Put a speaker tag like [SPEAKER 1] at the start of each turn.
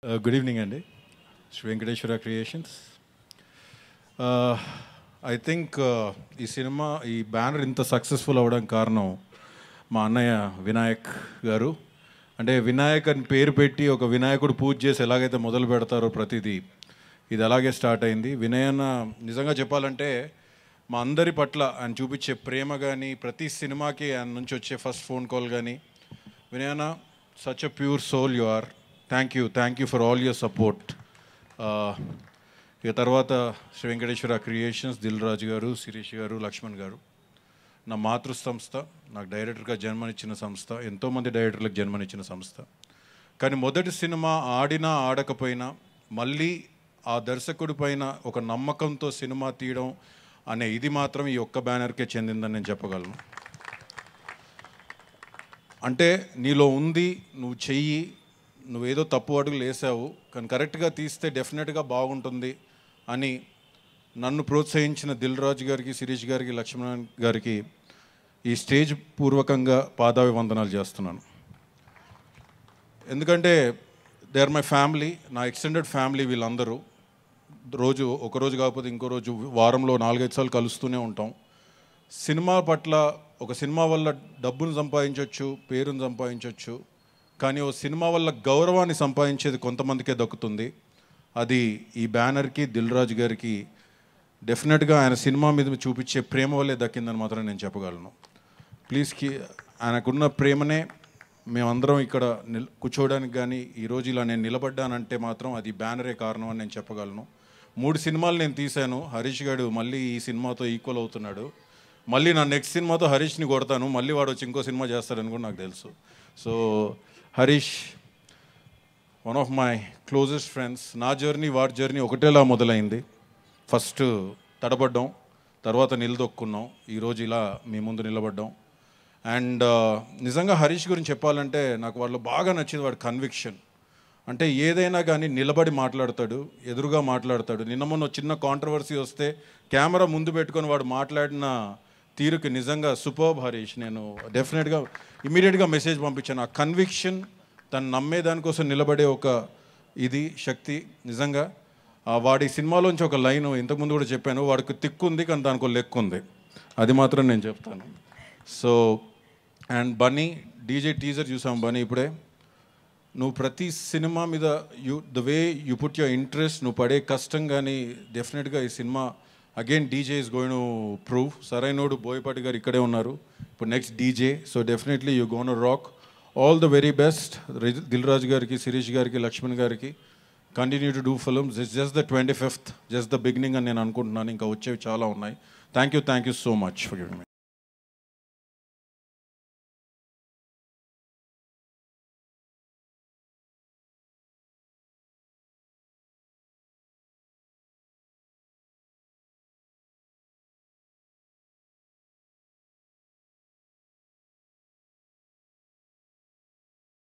[SPEAKER 1] Good evening అండి. Shri Venkateswara creations. I think ఈ సినిమా, ఈ బ్యానర్ ఇంత సక్సెస్ఫుల్ అవ్వడానికి కారణం మా అన్నయ్య వినాయక్ గారు. అంటే వినాయక్ అని పేరు పెట్టి ఒక వినాయకుడు పూజ చేసి ఎలాగైతే మొదలు పెడతారో ప్రతిదీ, ఇది అలాగే స్టార్ట్ అయింది. వినయన్న నిజంగా చెప్పాలంటే మా అందరి పట్ల ఆయన చూపించే ప్రేమ కానీ, ప్రతి సినిమాకి ఆయన నుంచి వచ్చే ఫస్ట్ ఫోన్ కాల్ కానీ, వినయన్న such a pure soul you are, thank you for all your support. ఇక తర్వాత శ్రీ వెంకటేశ్వర క్రియేషన్స్, దిల్ రాజు గారు, శిరీష్ గారు, లక్ష్మణ్ గారు, నా మాతృ సంస్థ, నాకు డైరెక్టర్గా జన్మనిచ్చిన సంస్థ, ఎంతోమంది డైరెక్టర్లకు జన్మనిచ్చిన సంస్థ. కానీ మొదటి సినిమా ఆడినా ఆడకపోయినా మళ్ళీ ఆ దర్శకుడి పైన ఒక నమ్మకంతో సినిమా తీయడం అనే ఇది మాత్రం ఈ ఒక్క బ్యానర్కే చెందిందని నేను చెప్పగలను. అంటే నీలో ఉంది, నువ్వు చెయ్యి, నువ్వేదో తప్పు అడుగులు వేసావు కానీ కరెక్ట్గా తీస్తే డెఫినెట్గా బాగుంటుంది అని నన్ను ప్రోత్సహించిన దిల్ రాజు గారికి, శిరీష్ గారికి, లక్ష్మణ్ గారికి ఈ స్టేజ్ పూర్వకంగా పాదాభివందనాలు చేస్తున్నాను. ఎందుకంటే దే ఆర్ మై ఫ్యామిలీ, నా ఎక్స్టెండెడ్ ఫ్యామిలీ. వీళ్ళందరూ ఒకరోజు కాకపోతే ఇంకో రోజు, వారంలో 4-5 సార్లు కలుస్తూనే ఉంటాం. సినిమా పట్ల, ఒక సినిమా వల్ల డబ్బును సంపాదించవచ్చు, పేరును సంపాదించవచ్చు, కానీ ఓ సినిమా వల్ల గౌరవాన్ని సంపాదించేది కొంతమందికే దక్కుతుంది. అది ఈ బ్యానర్కి, దిల్ రాజు గారికి డెఫినెట్గా ఆయన సినిమా మీద చూపించే ప్రేమ వల్లే దక్కిందని మాత్రం నేను చెప్పగలను. ప్లీజ్కి ఆయనకున్న ప్రేమనే మేమందరం ఇక్కడ కూర్చోవడానికి కానీ, ఈరోజు ఇలా నేను నిలబడ్డానంటే మాత్రం అది బ్యానరే కారణం అని నేను చెప్పగలను. 3 సినిమాలు నేను తీశాను. హరీష్ గారు మళ్ళీ ఈ సినిమాతో ఈక్వల్ అవుతున్నాడు. మళ్ళీ నా నెక్స్ట్ సినిమాతో హరీష్ని కొడతాను, మళ్ళీ వాడు వచ్చి ఇంకో సినిమా చేస్తాడని కూడా నాకు తెలుసు. So Harish one of my closest friends. నా జర్నీ, వాడి జర్నీ ఒకటేలా మొదలైంది. ఫస్ట్ తడబడ్డాం, తర్వాత నిలదొక్కున్నాం, ఈరోజు ఇలా మీ ముందు నిలబడ్డాం. అండ్ నిజంగా హరీష్ గురించి చెప్పాలంటే నాకు వాళ్ళు బాగా నచ్చింది వాడి కన్విక్షన్. అంటే ఏదైనా కానీ నిలబడి మాట్లాడతాడు, ఎదురుగా మాట్లాడతాడు. నిన్న మొన్న చిన్న కాంట్రవర్సీ వస్తే కెమెరా ముందు పెట్టుకొని వాడు మాట్లాడిన తీరుకి నిజంగా సూపర్బ్ హరీష్. నేను డెఫినెట్గా ఇమీడియట్గా మెసేజ్ పంపించాను. ఆ కన్విక్షన్, తను నమ్మేదానికోసం నిలబడే ఒక ఇది శక్తి నిజంగా. వాడి సినిమాలోంచి ఒక లైన్ ఇంతకుముందు కూడా చెప్పాను, వాడికి తిక్కుంది కానీ దానికి లెక్కు ఉంది, అది మాత్రం నేను చెప్తాను. So and Bunny, DJ teaser చూసాం బన్నీ ఇప్పుడే. నువ్వు ప్రతి సినిమా మీద the way you put your interest, నువ్వు పడే కష్టం కానీ డెఫినెట్గా ఈ cinema again DJ is going to prove. Sarrainodu Boyapati గారు ఇక్కడే ఉన్నారు, ఇప్పుడు next DJ. So definitely you gonna rock. All the very best Dil Raju గారికి, శిరీష్ గారికి, లక్ష్మణ్ గారికి. Continue to do films. It's just the 25th, just the beginning అని నేను అనుకుంటున్నాను. ఇంకా వచ్చేవి చాలా ఉన్నాయి. Thank you so much for giving me.